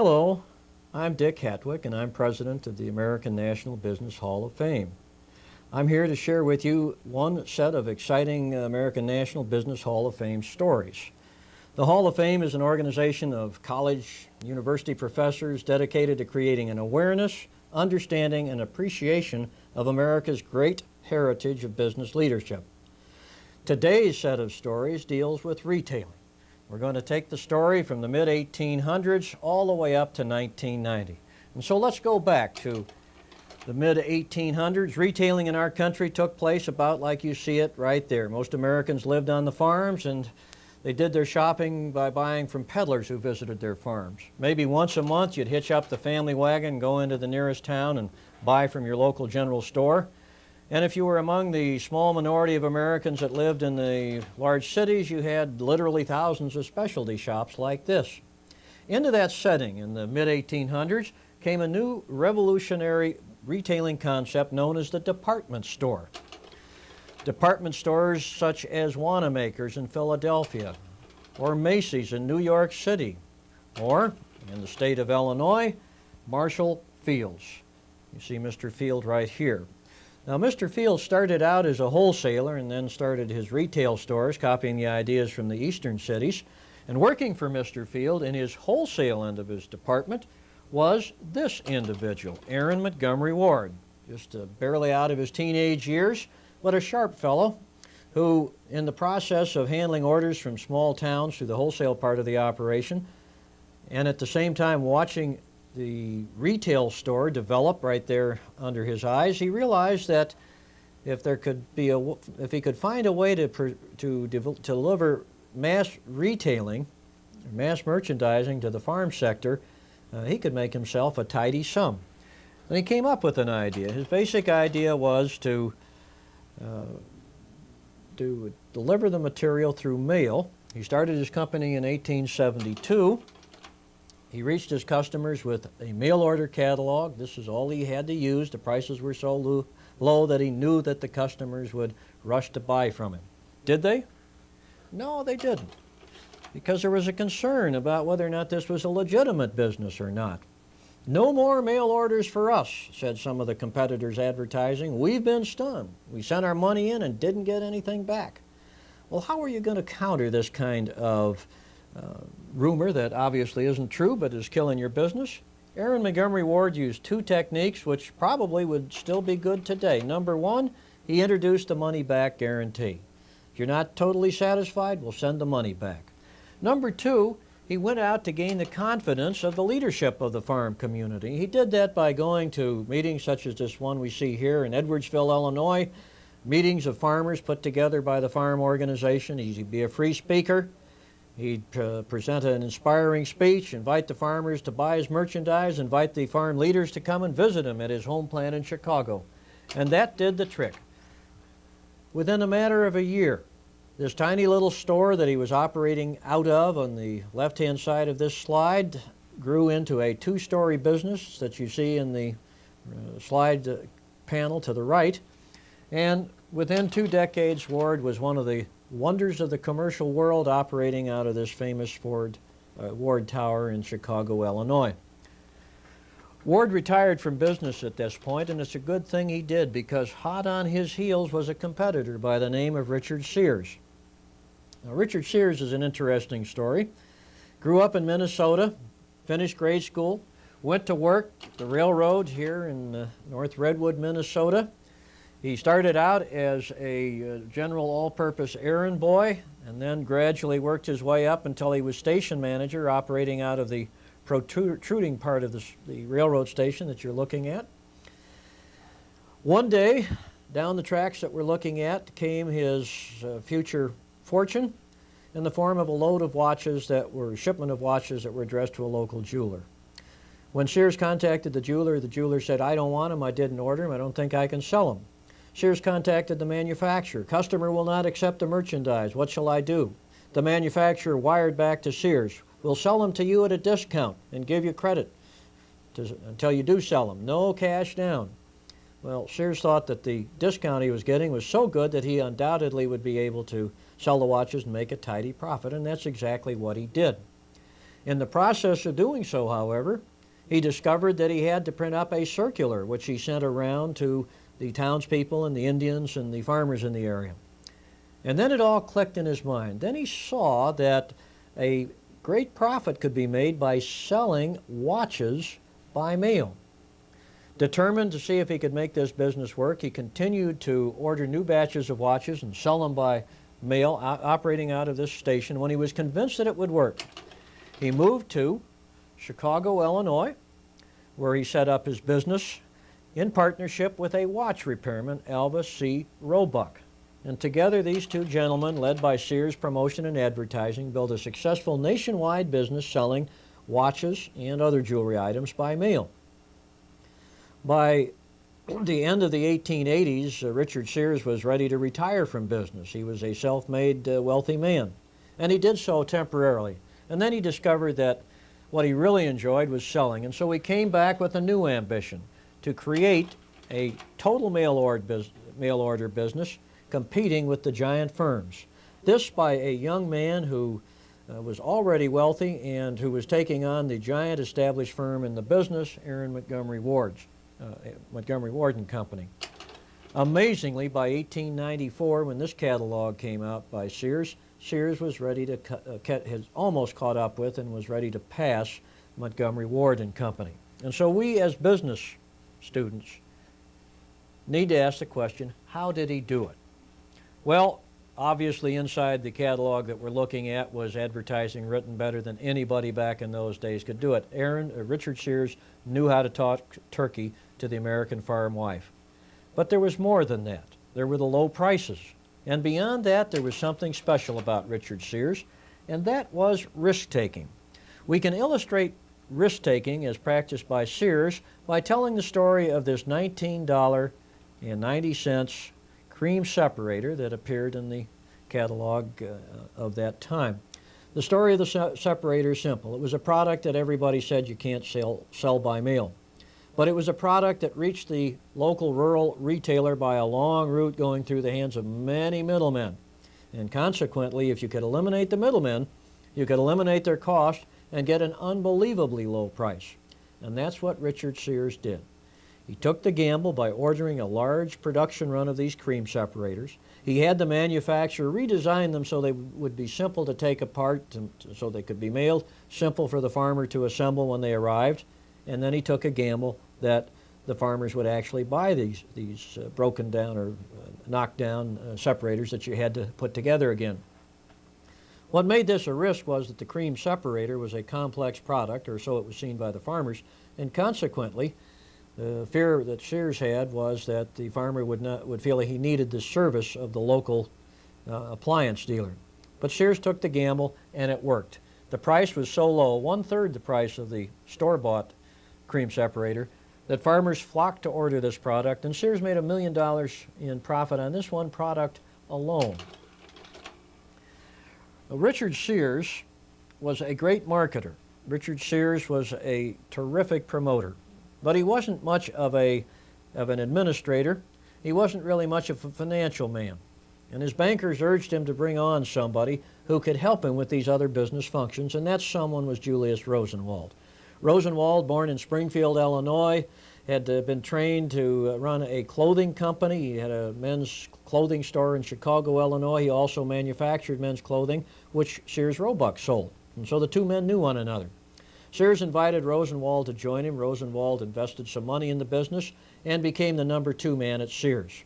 Hello, I'm Dick Hatwick, and I'm president of the American National Business Hall of Fame. I'm here to share with you one set of exciting American National Business Hall of Fame stories. The Hall of Fame is an organization of college, university professors dedicated to creating an awareness, understanding, and appreciation of America's great heritage of business leadership. Today's set of stories deals with retailing. We're going to take the story from the mid-1800s all the way up to 1990. And so let's go back to the mid-1800s. Retailing in our country took place about like you see it right there. Most Americans lived on the farms, and they did their shopping by buying from peddlers who visited their farms. Maybe once a month you'd hitch up the family wagon, go into the nearest town and buy from your local general store. And if you were among the small minority of Americans that lived in the large cities, you had literally thousands of specialty shops like this. Into that setting in the mid-1800s came a new revolutionary retailing concept known as the department store. Department stores such as Wanamaker's in Philadelphia, or Macy's in New York City, or in the state of Illinois, Marshall Field's. You see Mr. Field right here. Now, Mr. Field started out as a wholesaler and then started his retail stores, copying the ideas from the eastern cities. And working for Mr. Field in his wholesale end of his department was this individual, Aaron Montgomery Ward, just barely out of his teenage years, but a sharp fellow who, in the process of handling orders from small towns through the wholesale part of the operation, and at the same time watching the retail store develop right there under his eyes, he realized that if he could find a way to deliver mass retailing, or mass merchandising to the farm sector, he could make himself a tidy sum. And he came up with an idea. His basic idea was to deliver the material through mail. He started his company in 1872. He reached his customers with a mail order catalog. This is all he had to use. The prices were so low that he knew that the customers would rush to buy from him. Did they? No, they didn't, because there was a concern about whether or not this was a legitimate business or not. "No more mail orders for us," said some of the competitors advertising. "We've been stunned. We sent our money in and didn't get anything back." Well, how are you going to counter this kind of rumor that obviously isn't true but is killing your business? Aaron Montgomery Ward used two techniques which probably would still be good today. Number one, he introduced the money-back guarantee. If you're not totally satisfied, we'll send the money back. Number two, he went out to gain the confidence of the leadership of the farm community. He did that by going to meetings such as this one we see here in Edwardsville, Illinois, meetings of farmers put together by the farm organization. He'd be a free speaker. He'd present an inspiring speech, invite the farmers to buy his merchandise, invite the farm leaders to come and visit him at his home plant in Chicago. And that did the trick. Within a matter of a year, this tiny little store that he was operating out of on the left-hand side of this slide grew into a two-story business that you see in the slide panel to the right. And within 2 decades, Ward was one of the wonders of the commercial world, operating out of this famous Ward Tower in Chicago, Illinois. Ward retired from business at this point, and it's a good thing he did, because hot on his heels was a competitor by the name of Richard Sears. Now, Richard Sears is an interesting story. Grew up in Minnesota, finished grade school, went to work at the railroad here in North Redwood, Minnesota. He started out as a general all-purpose errand boy, and then gradually worked his way up until he was station manager, operating out of the protruding part of the railroad station that you're looking at. One day, down the tracks that we're looking at, came his future fortune in the form of a shipment of watches that were addressed to a local jeweler. When Sears contacted the jeweler said, "I don't want them, I didn't order them, I don't think I can sell them." Sears contacted the manufacturer. "Customer will not accept the merchandise. What shall I do?" The manufacturer wired back to Sears, "We'll sell them to you at a discount and give you credit until you do sell them. No cash down." Well, Sears thought that the discount he was getting was so good that he undoubtedly would be able to sell the watches and make a tidy profit, and that's exactly what he did. In the process of doing so, however, he discovered that he had to print up a circular, which he sent around to the townspeople and the Indians and the farmers in the area. And then it all clicked in his mind. Then he saw that a great profit could be made by selling watches by mail. Determined to see if he could make this business work, he continued to order new batches of watches and sell them by mail, operating out of this station. When he was convinced that it would work, he moved to Chicago, Illinois, where he set up his business in partnership with a watch repairman, Alva C. Roebuck. And together these two gentlemen, led by Sears Promotion and Advertising, built a successful nationwide business selling watches and other jewelry items by mail. By the end of the 1880s, Richard Sears was ready to retire from business. He was a self-made wealthy man, and he did so temporarily. And then he discovered that what he really enjoyed was selling, and so he came back with a new ambition to create a total mail order business competing with the giant firms. This by a young man who was already wealthy and who was taking on the giant established firm in the business, Aaron Montgomery Ward and Company. Amazingly, by 1894, when this catalog came out by Sears, Sears was ready to had almost caught up with and was ready to pass Montgomery Ward and Company. And so we as business students need to ask the question, how did he do it? Well, obviously inside the catalog that we're looking at was advertising written better than anybody back in those days could do it. Richard Sears knew how to talk turkey to the American farm wife. But there was more than that. There were the low prices. And beyond that, there was something special about Richard Sears, and that was risk-taking. We can illustrate risk-taking as practiced by Sears by telling the story of this $19.90 cream separator that appeared in the catalog of that time. The story of the separator is simple. It was a product that everybody said you can't sell by mail. But it was a product that reached the local rural retailer by a long route going through the hands of many middlemen. And consequently, if you could eliminate the middlemen, you could eliminate their cost and get an unbelievably low price. And that's what Richard Sears did. He took the gamble by ordering a large production run of these cream separators. He had the manufacturer redesign them so they would be simple to take apart, so they could be mailed, simple for the farmer to assemble when they arrived. And then he took a gamble that the farmers would actually buy these broken down or knocked down separators that you had to put together again. What made this a risk was that the cream separator was a complex product, or so it was seen by the farmers, and consequently, the fear that Sears had was that the farmer would feel that he needed the service of the local appliance dealer. But Sears took the gamble, and it worked. The price was so low, 1/3 the price of the store-bought cream separator, that farmers flocked to order this product, and Sears made $1 million in profit on this one product alone. Richard Sears was a great marketer. Richard Sears was a terrific promoter, but he wasn't much of an administrator. He wasn't really much of a financial man, and his bankers urged him to bring on somebody who could help him with these other business functions, and that someone was Julius Rosenwald. Rosenwald, born in Springfield, Illinois, had been trained to run a clothing company. He had a men's clothing store in Chicago, Illinois. He also manufactured men's clothing, which Sears Roebuck sold. And so the two men knew one another. Sears invited Rosenwald to join him. Rosenwald invested some money in the business and became the number 2 man at Sears.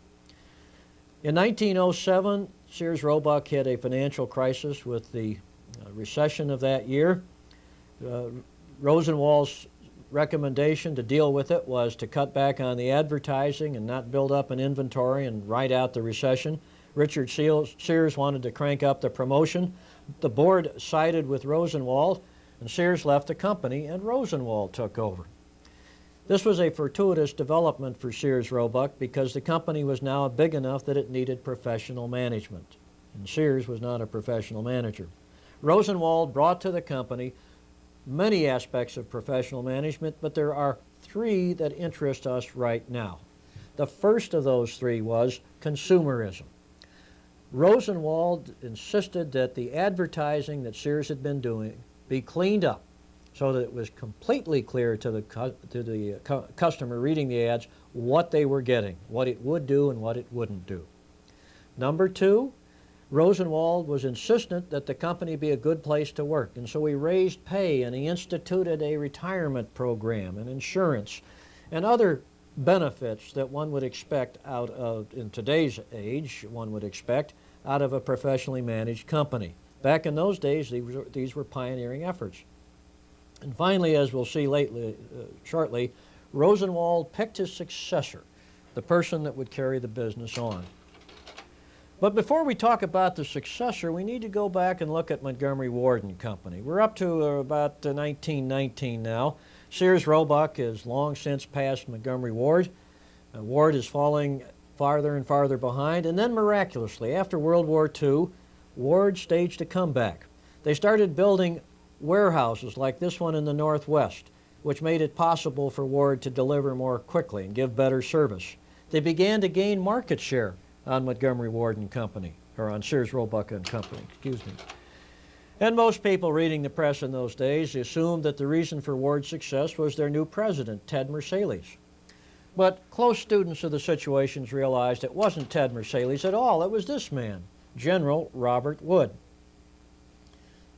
In 1907, Sears Roebuck had a financial crisis with the recession of that year. Rosenwald's recommendation to deal with it was to cut back on the advertising and not build up an inventory and ride out the recession. Richard Sears wanted to crank up the promotion. The board sided with Rosenwald, and Sears left the company, and Rosenwald took over. This was a fortuitous development for Sears Roebuck because the company was now big enough that it needed professional management, and Sears was not a professional manager. Rosenwald brought to the company many aspects of professional management, but there are 3 that interest us right now. The first of those 3 was consumerism. Rosenwald insisted that the advertising that Sears had been doing be cleaned up so that it was completely clear to the customer reading the ads what they were getting, what it would do and what it wouldn't do. Number two, Rosenwald was insistent that the company be a good place to work, and so he raised pay and he instituted a retirement program and insurance and other benefits that one would expect out of, in today's age, one would expect out of a professionally managed company. Back in those days, these were pioneering efforts. And finally, as we'll see shortly, Rosenwald picked his successor, the person that would carry the business on. But before we talk about the successor, we need to go back and look at Montgomery Ward and Company. We're up to about 1919 now. Sears Roebuck has long since passed Montgomery Ward. Ward is falling farther and farther behind, and then miraculously, after World War II, Ward staged a comeback. They started building warehouses like this one in the Northwest, which made it possible for Ward to deliver more quickly and give better service. They began to gain market share on Montgomery Ward and Company, or on Sears Roebuck and Company, excuse me. And most people reading the press in those days assumed that the reason for Ward's success was their new president, Ted Mercedes. But close students of the situations realized it wasn't Ted Mercedes at all. It was this man, General Robert Wood.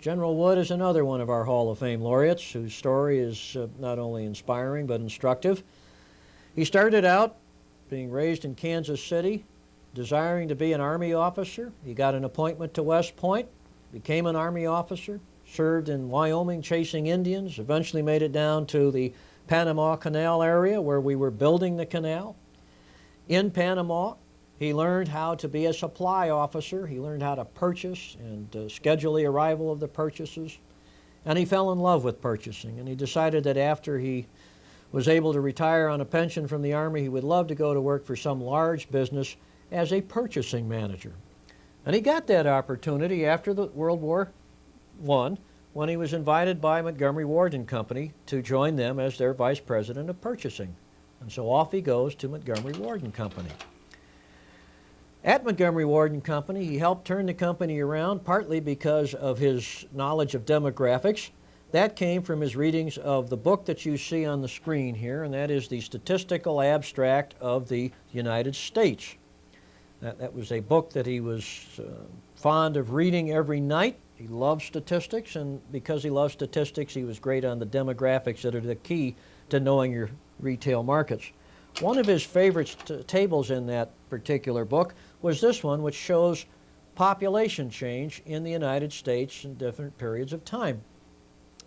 General Wood is another one of our Hall of Fame laureates whose story is not only inspiring but instructive. He started out being raised in Kansas City, desiring to be an Army officer. He got an appointment to West Point, became an Army officer, served in Wyoming chasing Indians, eventually made it down to the Panama Canal area where we were building the canal. In Panama, he learned how to be a supply officer. He learned how to purchase and schedule the arrival of the purchases. And he fell in love with purchasing, and he decided that after he was able to retire on a pension from the Army, he would love to go to work for some large business as a purchasing manager. And he got that opportunity after the World War I when he was invited by Montgomery Ward and Company to join them as their vice president of purchasing. And so off he goes to Montgomery Ward and Company. At Montgomery Ward and Company, he helped turn the company around, partly because of his knowledge of demographics. That came from his readings of the book that you see on the screen here, and that is the Statistical Abstract of the United States. That was a book that he was fond of reading every night. He loved statistics, and because he loved statistics, he was great on the demographics that are the key to knowing your retail markets. One of his favorite tables in that particular book was this one, which shows population change in the United States in different periods of time.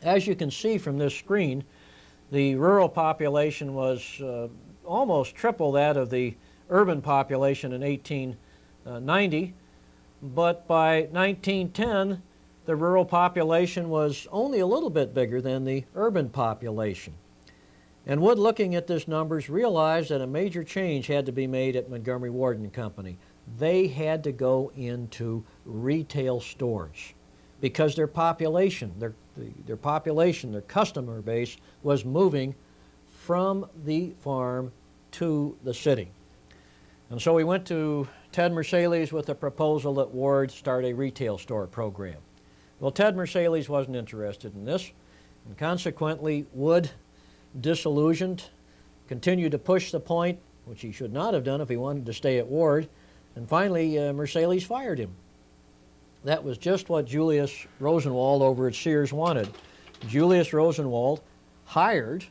As you can see from this screen, the rural population was almost triple that of the urban population in 1890, but by 1910, the rural population was only a little bit bigger than the urban population. And Wood, looking at these numbers, realized that a major change had to be made at Montgomery Ward and Company. They had to go into retail stores because their population, their customer base was moving from the farm to the city. And so we went to Ted Mercedes with a proposal that Ward start a retail store program. Well, Ted Mercedes wasn't interested in this, and consequently, Wood, disillusioned, continued to push the point, which he should not have done if he wanted to stay at Ward, and finally Mercedes fired him. That was just what Julius Rosenwald over at Sears wanted. Julius Rosenwald hired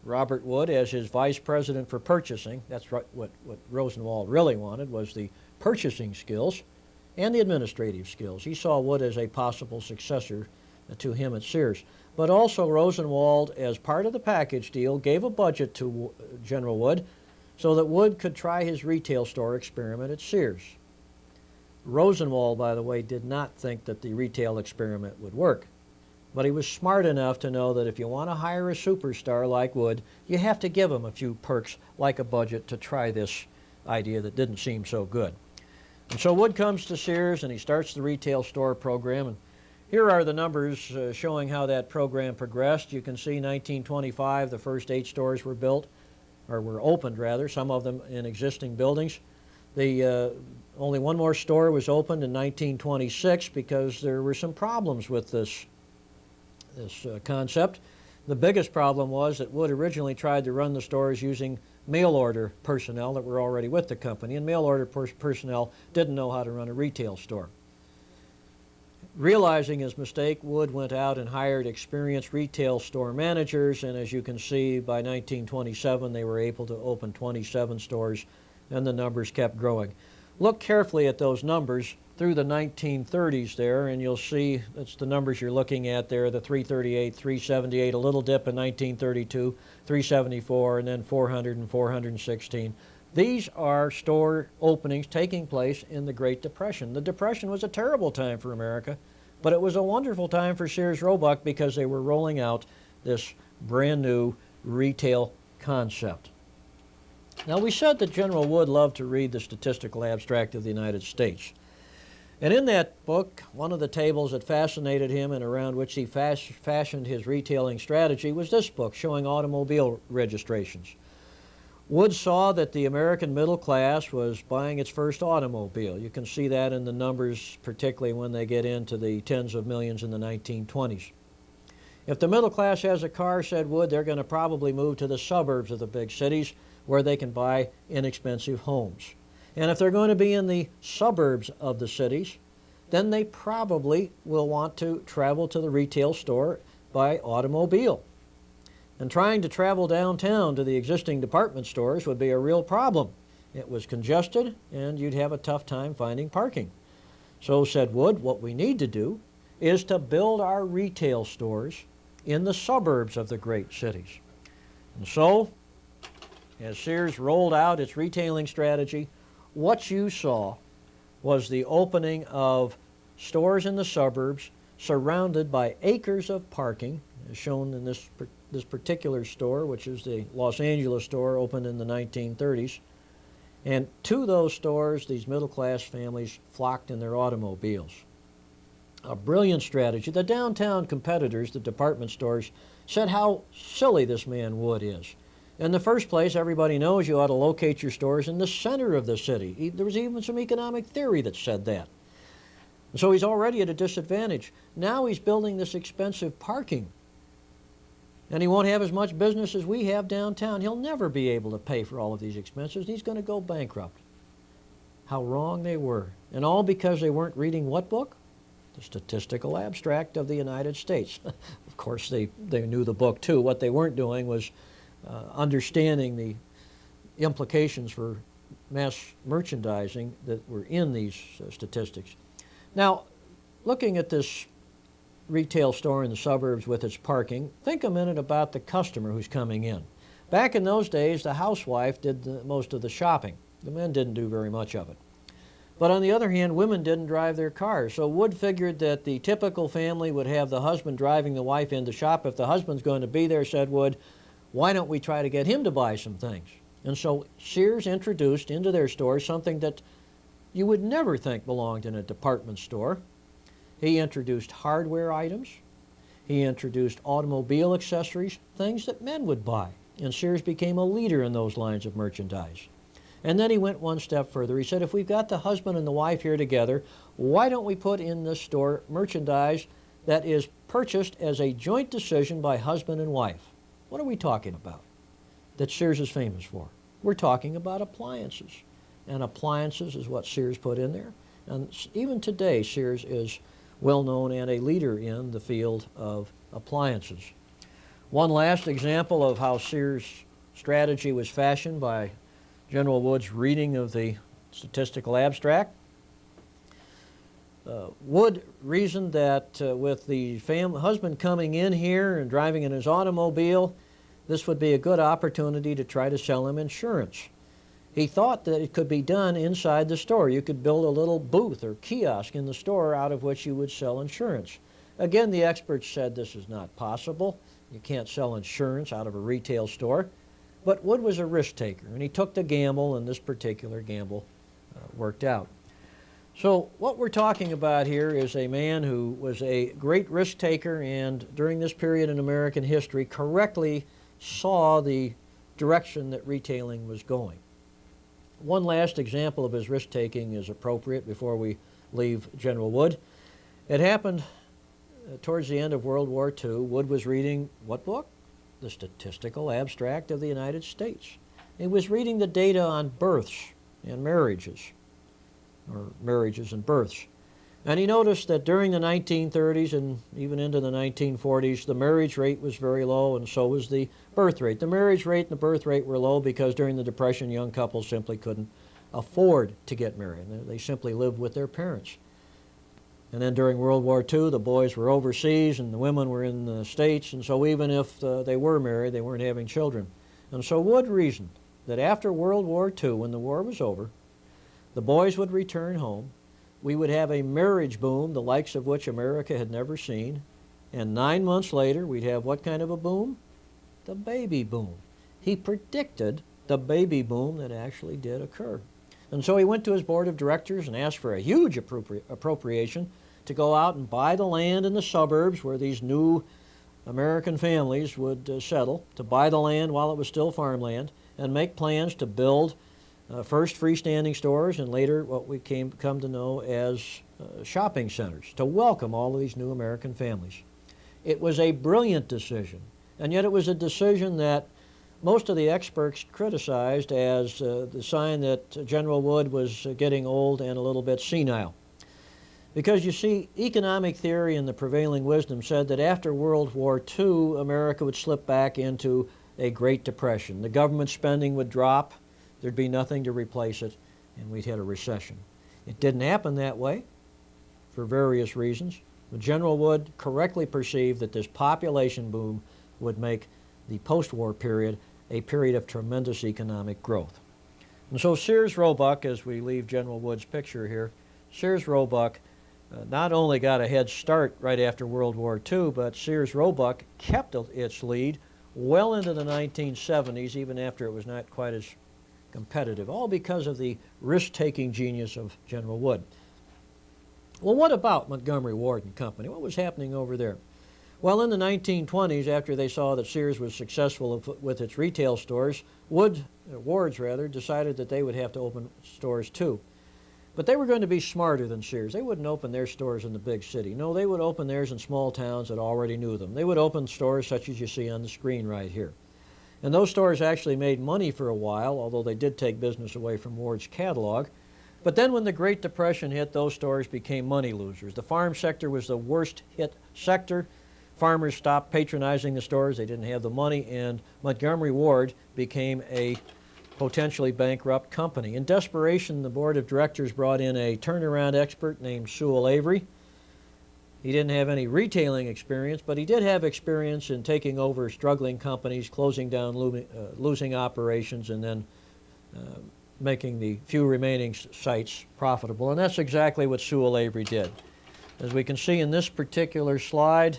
Robert Wood as his vice president for purchasing. That's what Rosenwald really wanted, was the purchasing skills and the administrative skills. He saw Wood as a possible successor to him at Sears. But also Rosenwald, as part of the package deal, gave a budget to General Wood so that Wood could try his retail store experiment at Sears. Rosenwald, by the way, did not think that the retail experiment would work. But he was smart enough to know that if you want to hire a superstar like Wood, you have to give him a few perks like a budget to try this idea that didn't seem so good. And so Wood comes to Sears and he starts the retail store program. And here are the numbers showing how that program progressed. You can see 1925, the first 8 stores were built, or were opened rather, some of them in existing buildings. Only one more store was opened in 1926 because there were some problems with this this concept. The biggest problem was that Wood originally tried to run the stores using mail order personnel that were already with the company, and mail order personnel didn't know how to run a retail store. Realizing his mistake, Wood went out and hired experienced retail store managers, and as you can see, by 1927 they were able to open 27 stores, and the numbers kept growing. Look carefully at those numbers through the 1930s there, and you'll see that's the numbers you're looking at there, the 338, 378, a little dip in 1932, 374, and then 400 and 416. These are store openings taking place in the Great Depression. The Depression was a terrible time for America, but it was a wonderful time for Sears Roebuck because they were rolling out this brand new retail concept. Now, we said that General Wood loved to read the Statistical Abstract of the United States. And in that book, one of the tables that fascinated him and around which he fashioned his retailing strategy was this book showing automobile registrations. Wood saw that the American middle class was buying its first automobile. You can see that in the numbers, particularly when they get into the tens of millions in the 1920s. If the middle class has a car, said Wood, they're going to probably move to the suburbs of the big cities where they can buy inexpensive homes. And if they're going to be in the suburbs of the cities, then they probably will want to travel to the retail store by automobile. And trying to travel downtown to the existing department stores would be a real problem. It was congested, and you'd have a tough time finding parking. So, said Wood, what we need to do is to build our retail stores in the suburbs of the great cities. And so, as Sears rolled out its retailing strategy, what you saw was the opening of stores in the suburbs surrounded by acres of parking, as shown in this particular store, which is the Los Angeles store, opened in the 1930s. And to those stores, these middle-class families flocked in their automobiles. A brilliant strategy. The downtown competitors, the department stores, said how silly this man Wood is. In the first place, everybody knows you ought to locate your stores in the center of the city. There was even some economic theory that said that. So he's already at a disadvantage. Now he's building this expensive parking. And he won't have as much business as we have downtown. He'll never be able to pay for all of these expenses. He's going to go bankrupt. How wrong they were. And all because they weren't reading what book? The Statistical Abstract of the United States. Of course, they knew the book too. What they weren't doing was understanding the implications for mass merchandising that were in these statistics. Now, looking at this retail store in the suburbs with its parking, think a minute about the customer who's coming in. Back in those days, the housewife did most of the shopping. The men didn't do very much of it. But on the other hand, women didn't drive their cars. So Wood figured that the typical family would have the husband driving the wife in to shop. If the husband's going to be there, said Wood, why don't we try to get him to buy some things? And so Sears introduced into their stores something that you would never think belonged in a department store. He introduced hardware items. He introduced automobile accessories, things that men would buy. And Sears became a leader in those lines of merchandise. And then he went one step further. He said, if we've got the husband and the wife here together, why don't we put in the store merchandise that is purchased as a joint decision by husband and wife? What are we talking about that Sears is famous for? We're talking about appliances. And appliances is what Sears put in there. And even today, Sears is well known and a leader in the field of appliances. One last example of how Sears' strategy was fashioned by General Wood's reading of the Statistical Abstract. Wood reasoned that with the husband coming in here and driving in his automobile, this would be a good opportunity to try to sell him insurance. He thought that it could be done inside the store. You could build a little booth or kiosk in the store out of which you would sell insurance. Again, the experts said this is not possible. You can't sell insurance out of a retail store. But Wood was a risk taker, and he took the gamble, and this particular gamble worked out. So what we're talking about here is a man who was a great risk taker and during this period in American history correctly saw the direction that retailing was going. One last example of his risk taking is appropriate before we leave General Wood. It happened towards the end of World War II, Wood was reading what book? The Statistical Abstract of the United States. He was reading the data on births and marriages, or marriages and births. And he noticed that during the 1930s and even into the 1940s, the marriage rate was very low, and so was the birth rate. The marriage rate and the birth rate were low because during the Depression, young couples simply couldn't afford to get married. They simply lived with their parents. And then during World War II, the boys were overseas and the women were in the States, and so even if they were married, they weren't having children. And so Wood reasoned that after World War II, when the war was over, the boys would return home, we would have a marriage boom, the likes of which America had never seen, and 9 months later, we'd have what kind of a boom? The baby boom. He predicted the baby boom that actually did occur. And so he went to his board of directors and asked for a huge appropriation to go out and buy the land in the suburbs where these new American families would settle, to buy the land while it was still farmland, and make plans to build first freestanding stores and later what we come to know as shopping centers to welcome all of these new American families. It was a brilliant decision, and yet it was a decision that most of the experts criticized as the sign that General Wood was getting old and a little bit senile. Because you see, economic theory and the prevailing wisdom said that after World War II, America would slip back into a Great Depression. The government spending would drop, there'd be nothing to replace it, and we'd hit a recession. It didn't happen that way for various reasons, but General Wood correctly perceived that this population boom would make the post-war period a period of tremendous economic growth. And so Sears Roebuck, as we leave General Wood's picture here, Sears Roebuck not only got a head start right after World War II, but Sears Roebuck kept its lead well into the 1970s, even after it was not quite as competitive, all because of the risk-taking genius of General Wood. Well, what about Montgomery Ward and Company? What was happening over there? Well, in the 1920s, after they saw that Sears was successful with its retail stores, Wards decided that they would have to open stores too. But they were going to be smarter than Sears. They wouldn't open their stores in the big city. No, they would open theirs in small towns that already knew them. They would open stores such as you see on the screen right here. And those stores actually made money for a while, although they did take business away from Ward's catalog. But then when the Great Depression hit, those stores became money losers. The farm sector was the worst hit sector. Farmers stopped patronizing the stores. They didn't have the money, and Montgomery Ward became a potentially bankrupt company. In desperation, the board of directors brought in a turnaround expert named Sewell Avery. He didn't have any retailing experience, but he did have experience in taking over struggling companies, closing down losing operations, and then making the few remaining sites profitable. And that's exactly what Sewell Avery did. As we can see in this particular slide,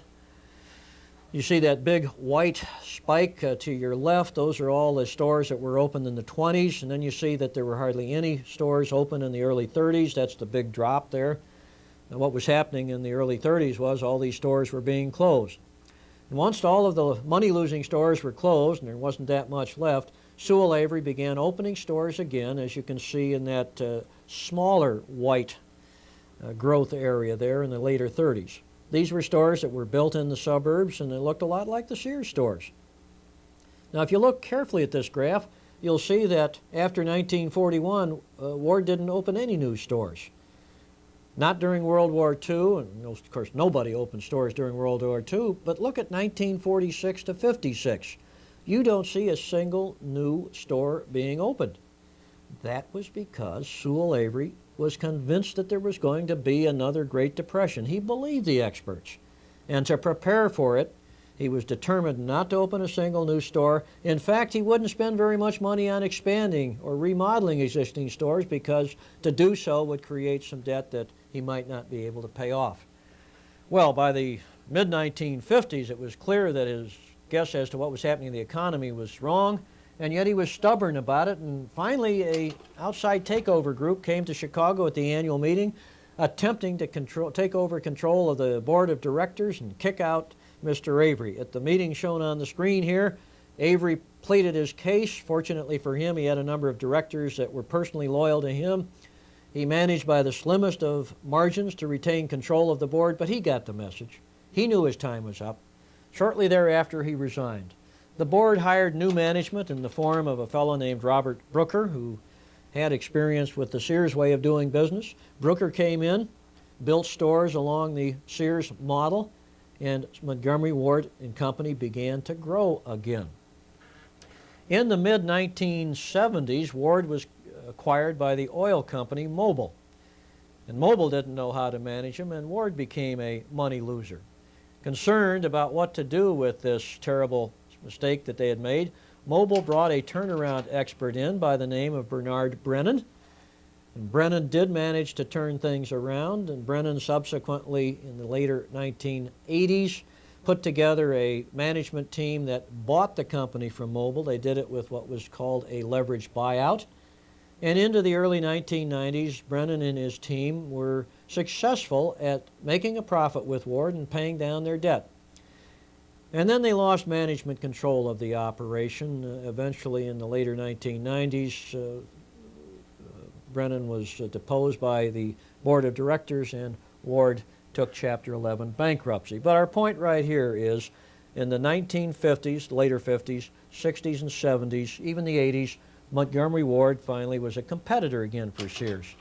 you see that big white spike to your left. Those are all the stores that were opened in the 20s, and then you see that there were hardly any stores open in the early 30s. That's the big drop there. And what was happening in the early 30s was all these stores were being closed. And once all of the money-losing stores were closed, and there wasn't that much left, Sewell Avery began opening stores again, as you can see in that smaller white growth area there in the later 30s. These were stores that were built in the suburbs, and they looked a lot like the Sears stores. Now, if you look carefully at this graph, you'll see that after 1941, Ward didn't open any new stores. Not during World War II, and of course nobody opened stores during World War II, but look at 1946 to 56. You don't see a single new store being opened. That was because Sewell Avery was convinced that there was going to be another Great Depression. He believed the experts. And to prepare for it, he was determined not to open a single new store. In fact, he wouldn't spend very much money on expanding or remodeling existing stores because to do so would create some debt that he might not be able to pay off. Well, by the mid-1950s, it was clear that his guess as to what was happening in the economy was wrong, and yet he was stubborn about it, and finally an outside takeover group came to Chicago at the annual meeting attempting to take over control of the board of directors and kick out Mr. Avery. At the meeting shown on the screen here, Avery pleaded his case. Fortunately for him, he had a number of directors that were personally loyal to him. He managed by the slimmest of margins to retain control of the board, but he got the message. He knew his time was up. Shortly thereafter, he resigned. The board hired new management in the form of a fellow named Robert Brooker, who had experience with the Sears way of doing business. Brooker came in, built stores along the Sears model, and Montgomery Ward and Company began to grow again. In the mid-1970s, Ward was acquired by the oil company Mobil. And Mobil didn't know how to manage him, and Ward became a money loser. Concerned about what to do with this terrible mistake that they had made, Mobil brought a turnaround expert in by the name of Bernard Brennan. And Brennan did manage to turn things around, and Brennan subsequently, in the later 1980s, put together a management team that bought the company from Mobil. They did it with what was called a leveraged buyout. And into the early 1990s, Brennan and his team were successful at making a profit with Ward and paying down their debt. And then they lost management control of the operation. Eventually, in the later 1990s, Brennan was deposed by the board of directors, and Ward took Chapter 11 bankruptcy. But our point right here is, in the 1950s, later 50s, 60s and 70s, even the 80s, Montgomery Ward finally was a competitor again for Sears.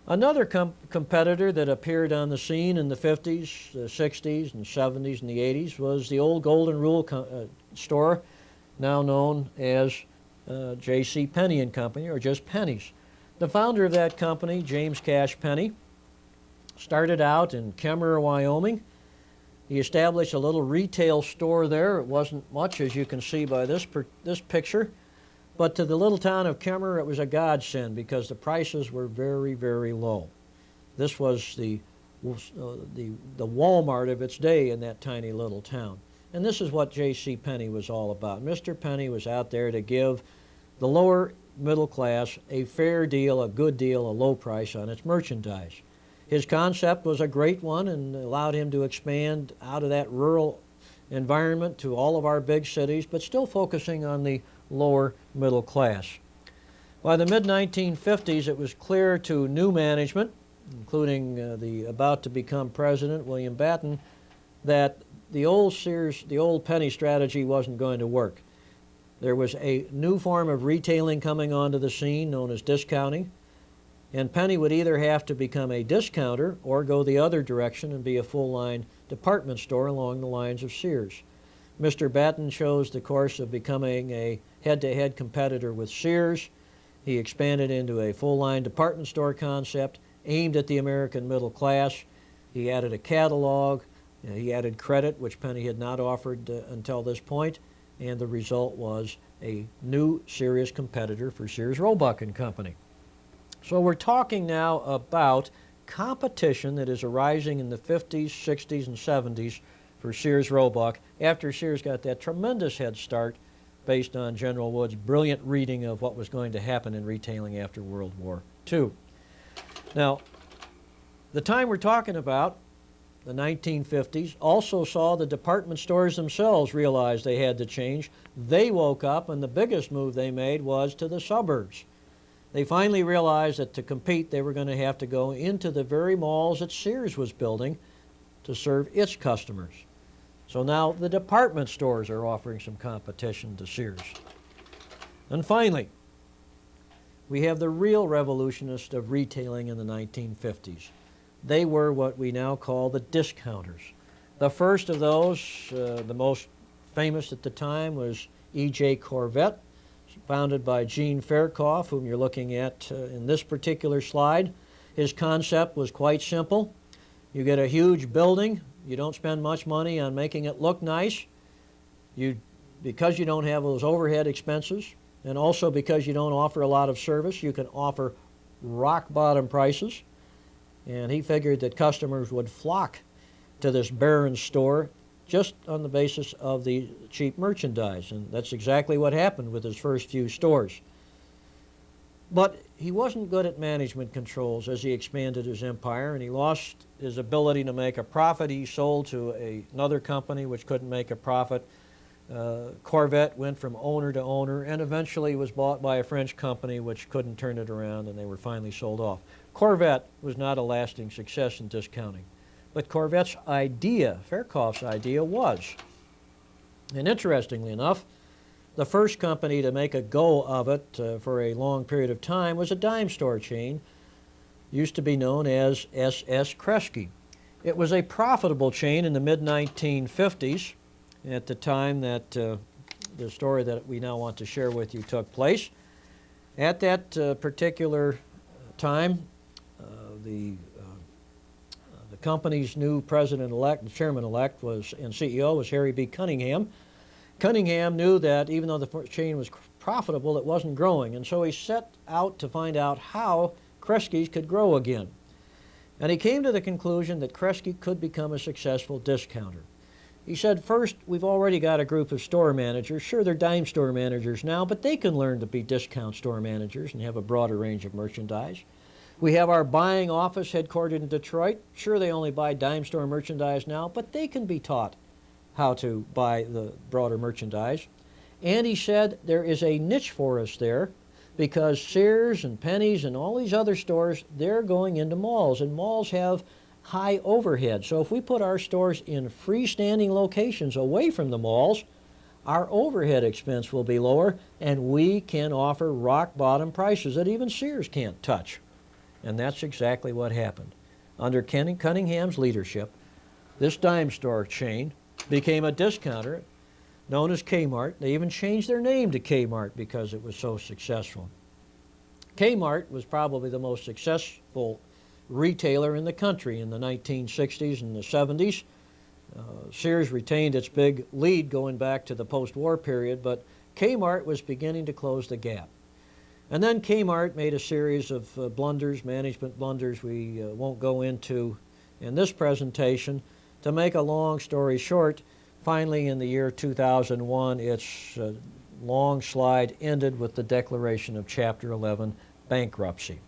Another competitor that appeared on the scene in the 50s, the 60s, and 70s, and the 80s was the old Golden Rule store, now known as J.C.Penney and Company, or just Penny's. The founder of that company, James Cash Penney, started out in Kemmerer, Wyoming. He established a little retail store there. It wasn't much, as you can see by this picture. But to the little town of Kemmerer, it was a godsend because the prices were very, very low. This was the Wal-Mart of its day in that tiny little town. And this is what J.C.Penney was all about. Mr. Penney was out there to give the lower middle class a fair deal, a good deal, a low price on its merchandise. His concept was a great one and allowed him to expand out of that rural environment to all of our big cities, but still focusing on the lower middle class. By the mid-1950s, it was clear to new management, including the about to become president, William Batten, that the old Penny strategy wasn't going to work. There was a new form of retailing coming onto the scene known as discounting, and Penny would either have to become a discounter or go the other direction and be a full-line department store along the lines of Sears. Mr. Batten chose the course of becoming a head-to-head competitor with Sears. He expanded into a full-line department store concept aimed at the American middle class. He added a catalog. He added credit, which Penny had not offered until this point, and the result was a new serious competitor for Sears, Roebuck and Company. So we're talking now about competition that is arising in the 50s, 60s, and 70s for Sears Roebuck after Sears got that tremendous head start based on General Wood's brilliant reading of what was going to happen in retailing after World War II. Now, the time we're talking about, the 1950s, also saw the department stores themselves realize they had to change. They woke up, and the biggest move they made was to the suburbs. They finally realized that to compete, they were going to have to go into the very malls that Sears was building to serve its customers. So now the department stores are offering some competition to Sears. And finally, we have the real revolutionists of retailing in the 1950s. They were what we now call the discounters. The first of those, the most famous at the time, was E.J. Corvette, founded by Gene Fairclough, whom you're looking at in this particular slide. His concept was quite simple. You get a huge building. You don't spend much money on making it look nice. Because you don't have those overhead expenses, and also because you don't offer a lot of service, you can offer rock-bottom prices. And he figured that customers would flock to this barren store just on the basis of the cheap merchandise. And that's exactly what happened with his first few stores. But he wasn't good at management controls as he expanded his empire, and he lost his ability to make a profit. He sold to another company which couldn't make a profit. Corvette went from owner to owner and eventually was bought by a French company which couldn't turn it around, and they were finally sold off. Corvette was not a lasting success in discounting. but Corvette's idea, Faircloth's idea, was. And interestingly enough, the first company to make a go of it for a long period of time was a dime store chain, used to be known as S.S. Kresge. It was a profitable chain in the mid-1950s, at the time that the story that we now want to share with you took place. At that particular time, the company's new president-elect, the chairman-elect, and CEO was Harry B. Cunningham. Cunningham knew that even though the chain was profitable, it wasn't growing, and so he set out to find out how Kresge's could grow again. And he came to the conclusion that Kresge could become a successful discounter. He said, first, we've already got a group of store managers. Sure, they're dime store managers now, but they can learn to be discount store managers and have a broader range of merchandise. We have our buying office headquartered in Detroit. Sure, they only buy dime store merchandise now, but they can be taught how to buy the broader merchandise. And he said there is a niche for us there, because Sears and Penney's and all these other stores, they're going into malls, and malls have high overhead. So if we put our stores in freestanding locations away from the malls, our overhead expense will be lower, and we can offer rock-bottom prices that even Sears can't touch. And that's exactly what happened. Under Cunningham's leadership, this dime store chain became a discounter known as Kmart. They even changed their name to Kmart because it was so successful. Kmart was probably the most successful retailer in the country in the 1960s and the 70s. Sears retained its big lead going back to the post-war period, but Kmart was beginning to close the gap. And then Kmart made a series of blunders, management blunders we won't go into in this presentation. To make a long story short, finally in the year 2001, its long slide ended with the declaration of Chapter 11 bankruptcy.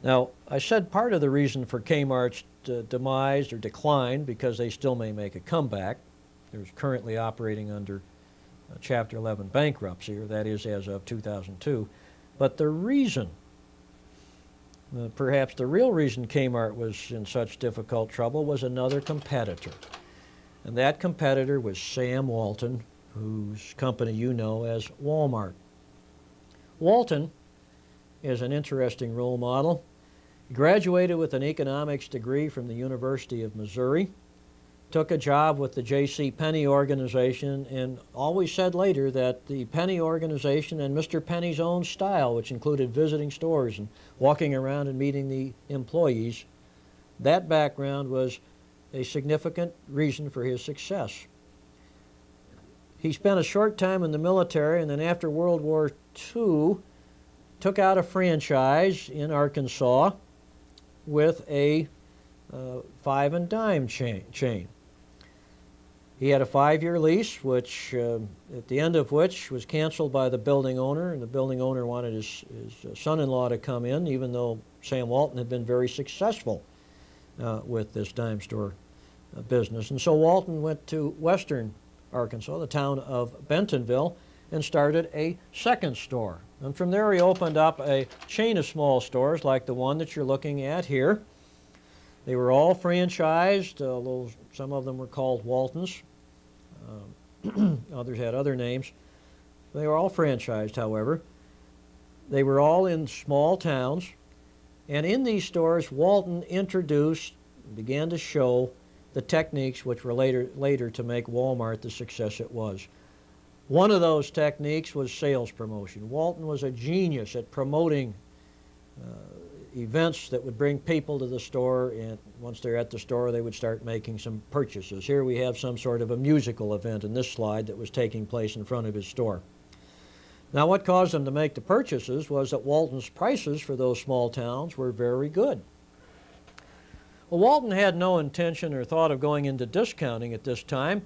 Now, I said part of the reason for Kmart's demise or decline, because they still may make a comeback. They're currently operating under Chapter 11 bankruptcy, or that is as of 2002. But the reason, perhaps the real reason Kmart was in such difficult trouble, was another competitor. And that competitor was Sam Walton, whose company you know as Wal-Mart. Walton is an interesting role model. He graduated with an economics degree from the University of Missouri, took a job with the J.C.Penney organization, and always said later that the Penney organization and Mr. Penney's own style, which included visiting stores and walking around and meeting the employees, that background was a significant reason for his success. He spent a short time in the military, and then after World War II, took out a franchise in Arkansas with a five and dime chain. He had a 5-year lease, which at the end of which was canceled by the building owner, and the building owner wanted his son-in-law to come in, even though Sam Walton had been very successful with this dime store business. And so Walton went to western Arkansas, the town of Bentonville, and started a second store. And from there he opened up a chain of small stores like the one that you're looking at here. They were all franchised, although some of them were called Waltons. Others had other names. They were all franchised, however. They were all in small towns. And in these stores, Walton introduced, began to show the techniques which were later to make Wal-Mart the success it was. One of those techniques was sales promotion. Walton was a genius at promoting events that would bring people to the store, and once they're at the store, they would start making some purchases. Here we have some sort of a musical event in this slide that was taking place in front of his store. Now, what caused them to make the purchases was that Walton's prices for those small towns were very good. Well, Walton had no intention or thought of going into discounting at this time,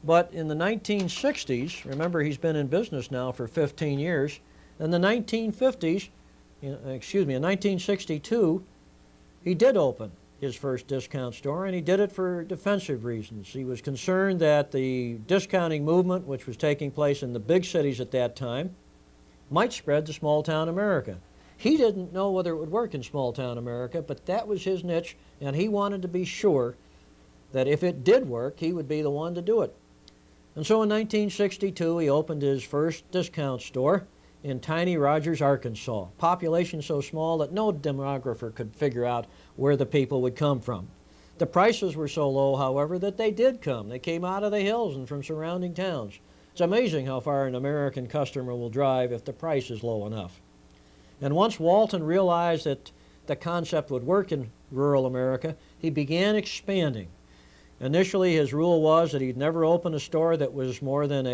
but in the 1960s, remember he's been in business now for 15 years, in the 1950s, in 1962, he did open his first discount store, and he did it for defensive reasons. He was concerned that the discounting movement, which was taking place in the big cities at that time, might spread to small-town America. He didn't know whether it would work in small-town America, but that was his niche, and he wanted to be sure that if it did work, he would be the one to do it. And so in 1962, he opened his first discount store in tiny Rogers, Arkansas. Population so small that no demographer could figure out where the people would come from. The prices were so low, however, that they did come. They came out of the hills and from surrounding towns. It's amazing how far an American customer will drive if the price is low enough. And once Walton realized that the concept would work in rural America, he began expanding. Initially, his rule was that he'd never open a store that was more than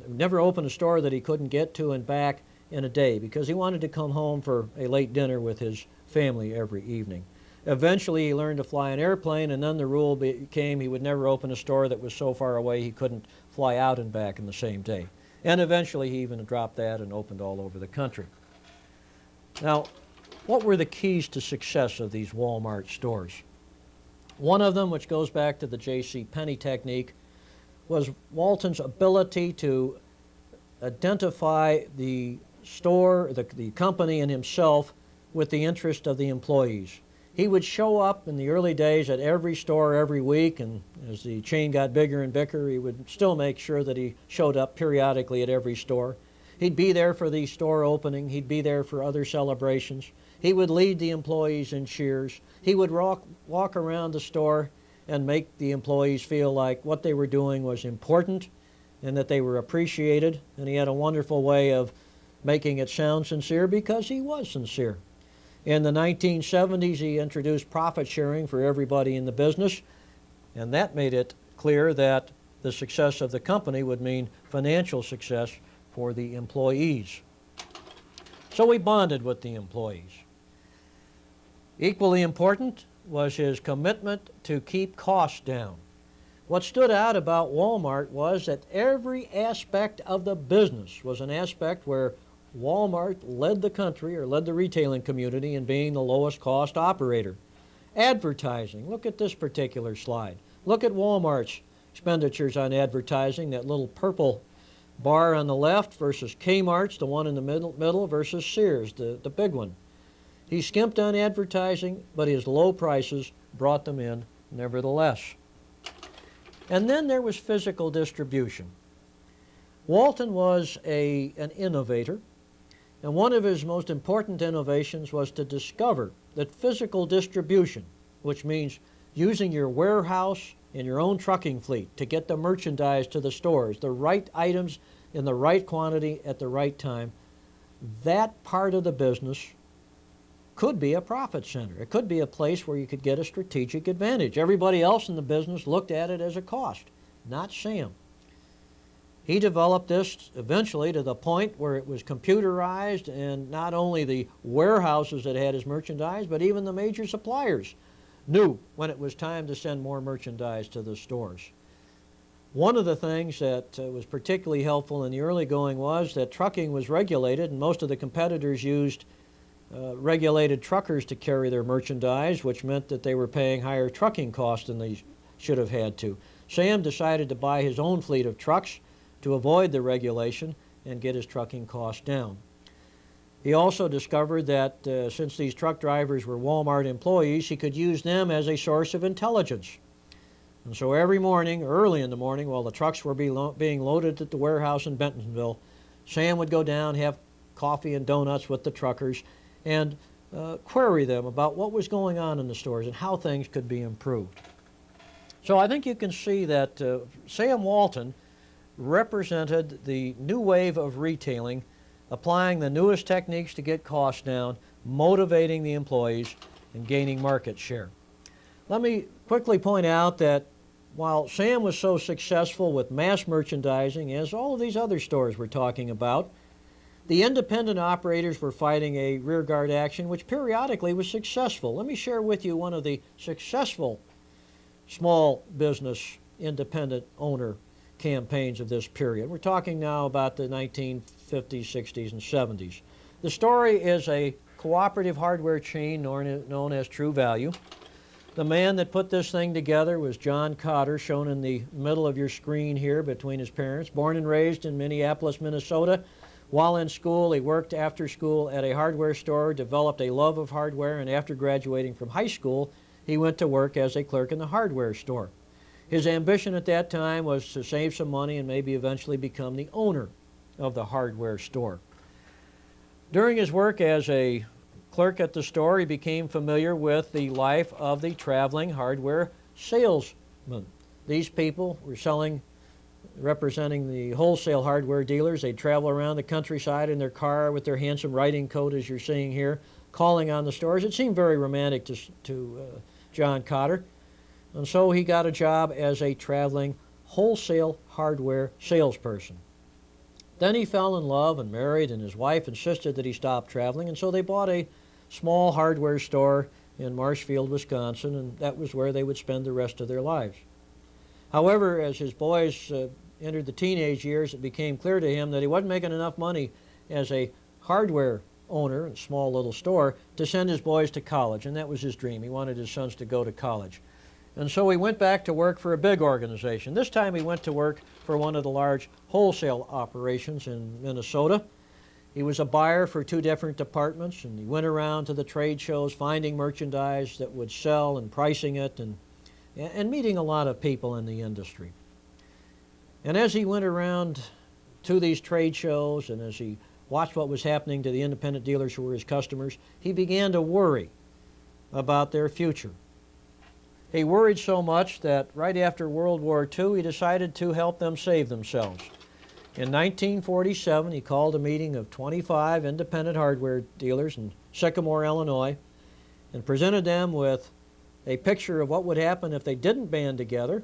never open a store that he couldn't get to and back in a day, because he wanted to come home for a late dinner with his family every evening. Eventually, he learned to fly an airplane, and then the rule became he would never open a store that was so far away he couldn't fly out and back in the same day. And eventually, he even dropped that and opened all over the country. Now, what were the keys to success of these Wal-Mart stores? One of them, which goes back to the J.C.Penney technique, was Walton's ability to identify the store, the company, and himself with the interest of the employees. He would show up in the early days at every store every week, and as the chain got bigger and bigger, he would still make sure that he showed up periodically at every store. He'd be there for the store opening. He'd be there for other celebrations. He would lead the employees in cheers. He would walk around the store and make the employees feel like what they were doing was important and that they were appreciated. And he had a wonderful way of making it sound sincere because he was sincere. In the 1970s, he introduced profit sharing for everybody in the business, and that made it clear that the success of the company would mean financial success for the employees. So we bonded with the employees. Equally important was his commitment to keep costs down. What stood out about Wal-Mart was that every aspect of the business was an aspect where Wal-Mart led the country or led the retailing community in being the lowest cost operator. Advertising, look at this particular slide. Look at Wal-Mart's expenditures on advertising, that little purple bar on the left versus Kmart's, the one in the middle versus Sears, the big one. He skimped on advertising, but his low prices brought them in nevertheless. And then there was physical distribution. Walton was an innovator, and one of his most important innovations was to discover that physical distribution, which means using your warehouse and your own trucking fleet to get the merchandise to the stores, the right items in the right quantity at the right time, that part of the business could be a profit center. It could be a place where you could get a strategic advantage. Everybody else in the business looked at it as a cost, not Sam. He developed this eventually to the point where it was computerized, and not only the warehouses that had his merchandise, but even the major suppliers knew when it was time to send more merchandise to the stores. One of the things that was particularly helpful in the early going was that trucking was regulated, and most of the competitors used regulated truckers to carry their merchandise, which meant that they were paying higher trucking costs than they should have had to. Sam decided to buy his own fleet of trucks to avoid the regulation and get his trucking costs down. He also discovered that since these truck drivers were Wal-Mart employees, he could use them as a source of intelligence. And so every morning, early in the morning, while the trucks were being loaded at the warehouse in Bentonville, Sam would go down, have coffee and donuts with the truckers, and query them about what was going on in the stores and how things could be improved. So I think you can see that Sam Walton represented the new wave of retailing, applying the newest techniques to get costs down, motivating the employees, and gaining market share. Let me quickly point out that while Sam was so successful with mass merchandising, as all of these other stores we're talking about, the independent operators were fighting a rearguard action which periodically was successful. Let me share with you one of the successful small business independent owner campaigns of this period. We're talking now about the 1950s, 60s, and 70s. The story is a cooperative hardware chain known as True Value. The man that put this thing together was John Cotter, shown in the middle of your screen here between his parents. Born and raised in Minneapolis, Minnesota. While in school, he worked after school at a hardware store, developed a love of hardware, and after graduating from high school, he went to work as a clerk in the hardware store. His ambition at that time was to save some money and maybe eventually become the owner of the hardware store. During his work as a clerk at the store, he became familiar with the life of the traveling hardware salesman. These people were representing the wholesale hardware dealers. They'd travel around the countryside in their car with their handsome riding coat, as you're seeing here, calling on the stores. It seemed very romantic to John Cotter. And so he got a job as a traveling wholesale hardware salesperson. Then he fell in love and married, and his wife insisted that he stop traveling, and so they bought a small hardware store in Marshfield, Wisconsin, and that was where they would spend the rest of their lives. However, as his boys entered the teenage years, it became clear to him that he wasn't making enough money as a hardware owner in a small little store to send his boys to college, and that was his dream. He wanted his sons to go to college. And so he went back to work for a big organization. This time he went to work for one of the large wholesale operations in Minnesota. He was a buyer for 2 different departments, and he went around to the trade shows finding merchandise that would sell and pricing it and meeting a lot of people in the industry. And as he went around to these trade shows and as he watched what was happening to the independent dealers who were his customers, he began to worry about their future. He worried so much that right after World War II, he decided to help them save themselves. In 1947, he called a meeting of 25 independent hardware dealers in Sycamore, Illinois, and presented them with a picture of what would happen if they didn't band together,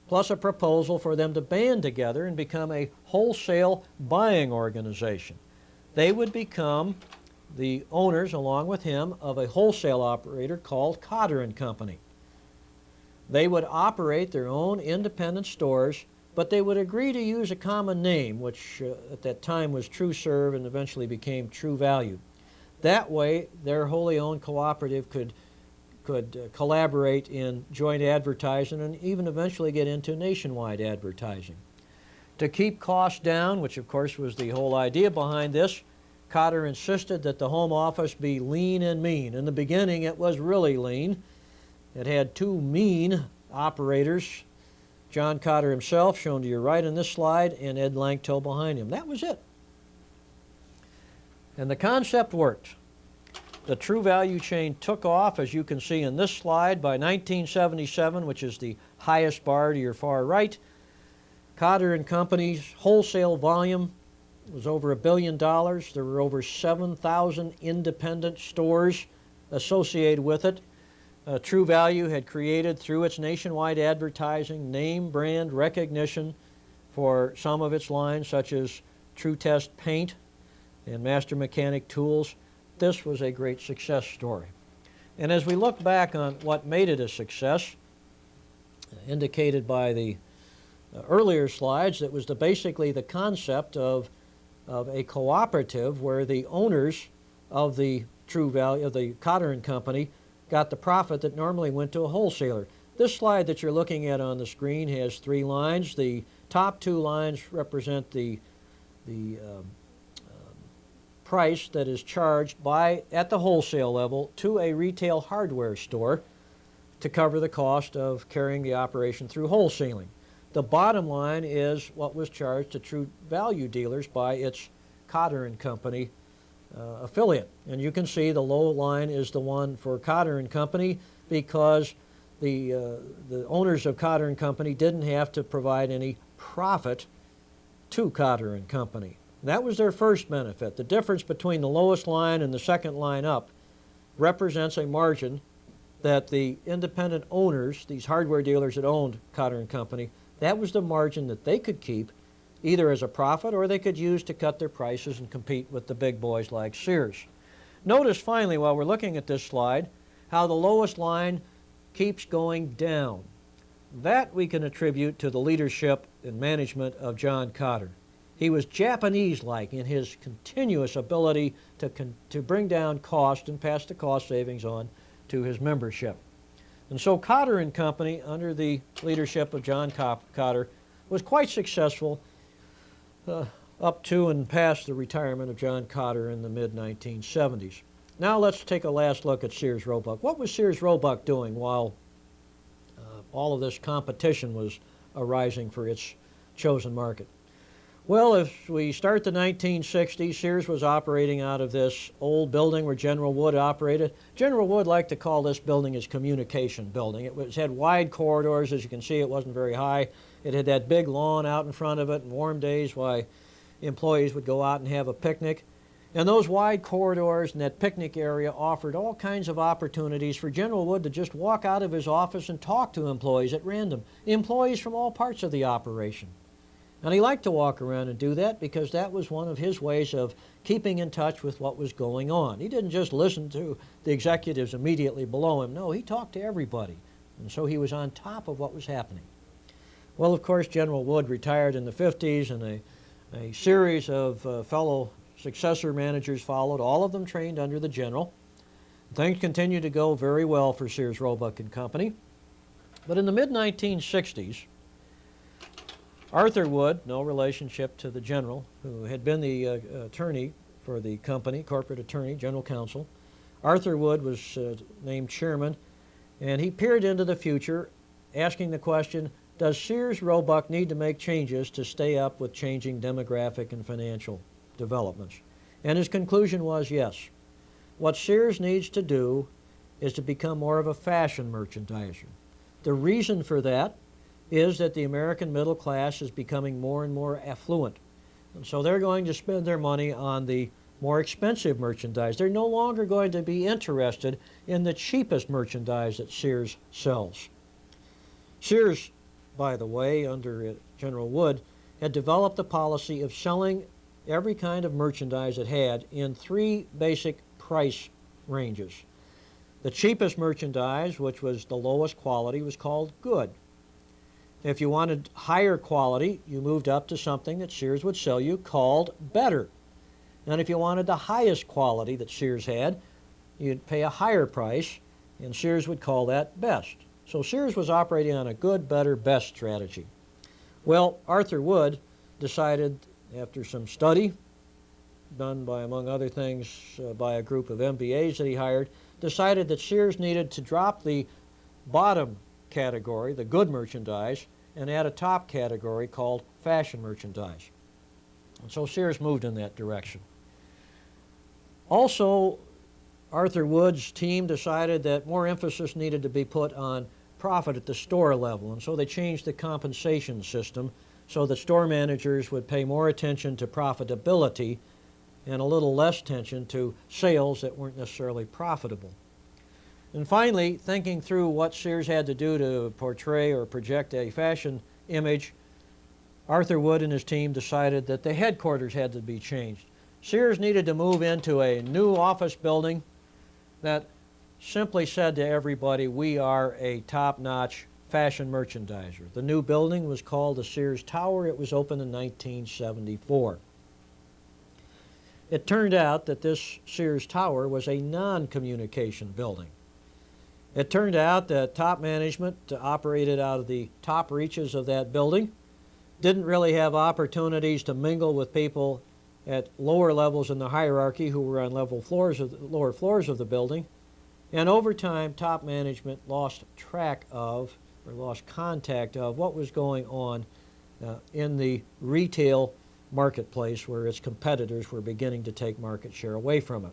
plus a proposal for them to band together and become a wholesale buying organization. They would become the owners, along with him, of a wholesale operator called Cotter & Company. They would operate their own independent stores, but they would agree to use a common name, which at that time was True Serve and eventually became True Value. That way, their wholly owned cooperative could collaborate in joint advertising and even eventually get into nationwide advertising. To keep costs down, which of course was the whole idea behind this, Cotter insisted that the home office be lean and mean. In the beginning, it was really lean. It had 2 mean operators, John Cotter himself, shown to your right in this slide, and Ed Langto behind him. That was it. And the concept worked. The True Value chain took off, as you can see in this slide, by 1977, which is the highest bar to your far right. Cotter & Company's wholesale volume was over $1 billion. There were over 7,000 independent stores associated with it. True Value had created, through its nationwide advertising, name brand recognition for some of its lines, such as True Test paint and Master Mechanic tools. This was a great success story. And as we look back on what made it a success, indicated by the earlier slides, it was basically the concept of a cooperative where the owners of the True Value, of the Cotter & Company, got the profit that normally went to a wholesaler. This slide that you're looking at on the screen has 3 lines. The top 2 lines represent the price that is charged at the wholesale level to a retail hardware store to cover the cost of carrying the operation through wholesaling. The bottom line is what was charged to True Value dealers by its Cotter & Company affiliate. And you can see the low line is the one for Cotter & Company because the owners of Cotter & Company didn't have to provide any profit to Cotter & Company. That was their first benefit. The difference between the lowest line and the second line up represents a margin that the independent owners, these hardware dealers that owned Cotter & Company, that was the margin that they could keep either as a profit or they could use to cut their prices and compete with the big boys like Sears. Notice finally, while we're looking at this slide, how the lowest line keeps going down. That we can attribute to the leadership and management of John Cotter. He was Japanese-like in his continuous ability to bring down cost and pass the cost savings on to his membership. And so Cotter & Company, under the leadership of John Cotter, was quite successful up to and past the retirement of John Cotter in the mid-1970s. Now let's take a last look at Sears Roebuck. What was Sears Roebuck doing while all of this competition was arising for its chosen market? Well, if we start the 1960s, Sears was operating out of this old building where General Wood operated. General Wood liked to call this building his communication building. It had wide corridors. As you can see, it wasn't very high. It had that big lawn out in front of it in warm days why employees would go out and have a picnic. And those wide corridors and that picnic area offered all kinds of opportunities for General Wood to just walk out of his office and talk to employees at random, employees from all parts of the operation. And he liked to walk around and do that because that was one of his ways of keeping in touch with what was going on. He didn't just listen to the executives immediately below him. No, he talked to everybody. And so he was on top of what was happening. Well, of course, General Wood retired in the 50s, and a series of fellow successor managers followed, all of them trained under the general. Things continued to go very well for Sears Roebuck and Company. But in the mid-1960s, Arthur Wood, no relationship to the general, who had been the attorney for the company, corporate attorney, general counsel, Arthur Wood was named chairman, and he peered into the future, asking the question, does Sears Roebuck need to make changes to stay up with changing demographic and financial developments? And his conclusion was yes. What Sears needs to do is to become more of a fashion merchandiser. The reason for that is that the American middle class is becoming more and more affluent. And so they're going to spend their money on the more expensive merchandise. They're no longer going to be interested in the cheapest merchandise that Sears sells. Sears, by the way, under General Wood, had developed the policy of selling every kind of merchandise it had in three basic price ranges. The cheapest merchandise, which was the lowest quality, was called good. If you wanted higher quality, you moved up to something that Sears would sell you called better. And if you wanted the highest quality that Sears had, you'd pay a higher price, and Sears would call that best. So Sears was operating on a good, better, best strategy. Well, Arthur Wood decided, after some study done by, among other things, by a group of MBAs that he hired, decided that Sears needed to drop the bottom category, the good merchandise, and add a top category called fashion merchandise. And so Sears moved in that direction. Also, Arthur Wood's team decided that more emphasis needed to be put on profit at the store level, and so they changed the compensation system so that store managers would pay more attention to profitability and a little less attention to sales that weren't necessarily profitable. And finally, thinking through what Sears had to do to portray or project a fashion image, Arthur Wood and his team decided that the headquarters had to be changed. Sears needed to move into a new office building that simply said to everybody, we are a top-notch fashion merchandiser. The new building was called the Sears Tower. It was opened in 1974. It turned out that this Sears Tower was a non-communication building. It turned out that top management operated out of the top reaches of that building, didn't really have opportunities to mingle with people at lower levels in the hierarchy who were on lower floors of the building, and over time top management lost track of or lost contact of what was going on in the retail marketplace where its competitors were beginning to take market share away from it.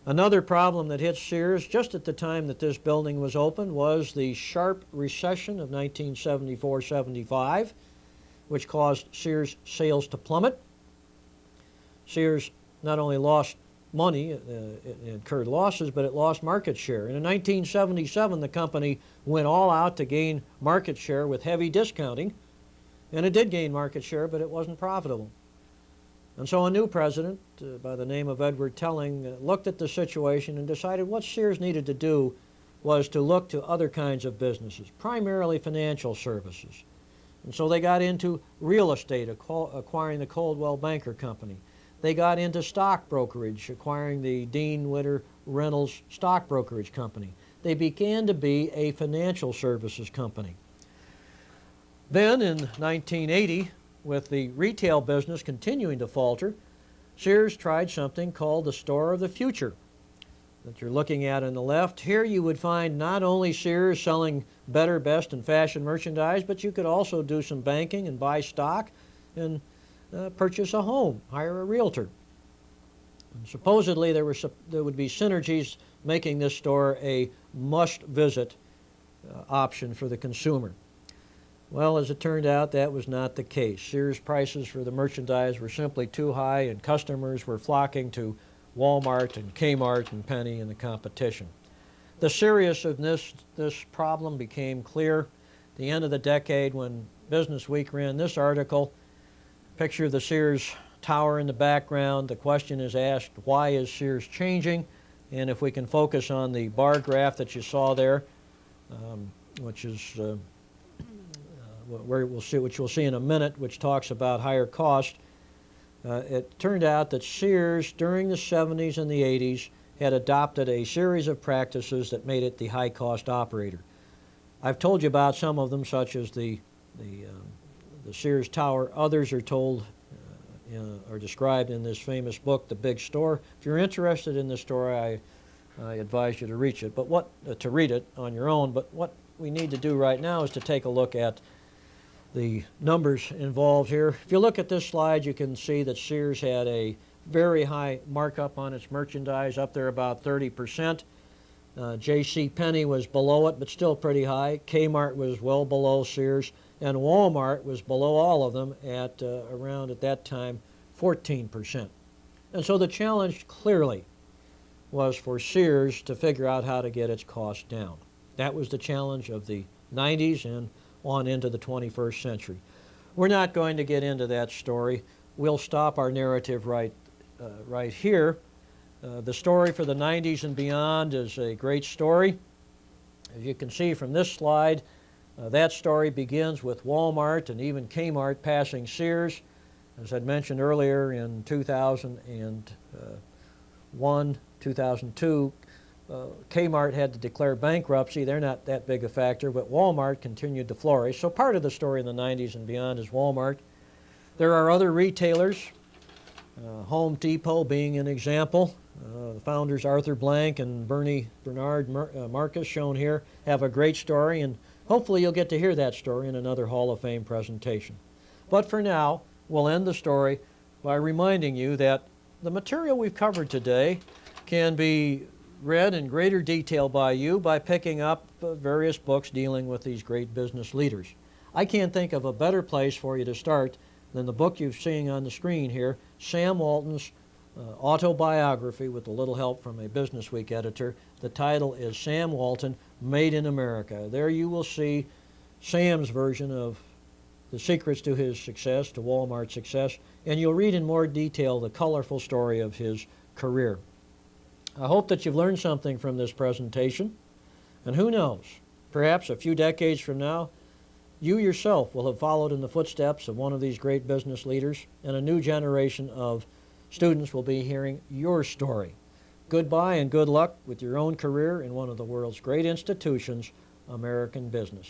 Another problem that hit Sears just at the time that this building was opened was the sharp recession of 1974-75, which caused Sears sales to plummet. Sears not only lost money, it incurred losses, but it lost market share. And in 1977, the company went all out to gain market share with heavy discounting, and it did gain market share, but it wasn't profitable. And so a new president by the name of Edward Telling looked at the situation and decided what Sears needed to do was to look to other kinds of businesses, primarily financial services. And so they got into real estate, acquiring the Coldwell Banker Company. They got into stock brokerage, acquiring the Dean Witter Reynolds Stock Brokerage Company. They began to be a financial services company. Then in 1980, with the retail business continuing to falter, Sears tried something called the store of the future that you're looking at on the left. Here you would find not only Sears selling better, best, and fashion merchandise, but you could also do some banking and buy stock and purchase a home, hire a realtor. And supposedly there would be synergies making this store a must-visit option for the consumer. Well, as it turned out, that was not the case. Sears prices for the merchandise were simply too high, and customers were flocking to Wal-Mart and Kmart and Penney and the competition. The seriousness of this problem became clear at the end of the decade when Business Week ran this article. Picture of the Sears Tower in the background. The question is asked, why is Sears changing? And if we can focus on the bar graph that you saw there, which is which we'll see in a minute, which talks about higher cost. It turned out that Sears, during the 70s and the 80s, had adopted a series of practices that made it the high-cost operator. I've told you about some of them, such as the Sears Tower. Others are told, are described in this famous book, The Big Store. If you're interested in this story, I advise you to read it on your own. But what we need to do right now is to take a look at the numbers involved here. If you look at this slide, you can see that Sears had a very high markup on its merchandise, up there about 30%. J.C.Penney was below it, but still pretty high. Kmart was well below Sears, and Wal-Mart was below all of them at around, at that time, 14%. And so the challenge clearly was for Sears to figure out how to get its costs down. That was the challenge of the 90s and on into the 21st century. We're not going to get into that story. We'll stop our narrative right here. The story for the 90s and beyond is a great story. As you can see from this slide, that story begins with Wal-Mart and even Kmart passing Sears. As I'd mentioned earlier, in 2001, 2002, Kmart had to declare bankruptcy. They're not that big a factor, but Wal-Mart continued to flourish. So part of the story in the 90s and beyond is Wal-Mart. There are other retailers, Home Depot being an example. The founders Arthur Blank and Bernard Marcus, shown here, have a great story, and hopefully you'll get to hear that story in another Hall of Fame presentation. But for now, we'll end the story by reminding you that the material we've covered today can be read in greater detail by you by picking up various books dealing with these great business leaders. I can't think of a better place for you to start than the book you're seeing on the screen here, Sam Walton's autobiography, with a little help from a Business Week editor. The title is Sam Walton, Made in America. There you will see Sam's version of the secrets to his success, to Wal-Mart's success, and you'll read in more detail the colorful story of his career. I hope that you've learned something from this presentation, and who knows, perhaps a few decades from now, you yourself will have followed in the footsteps of one of these great business leaders, and a new generation of students will be hearing your story. Goodbye and good luck with your own career in one of the world's great institutions, American business.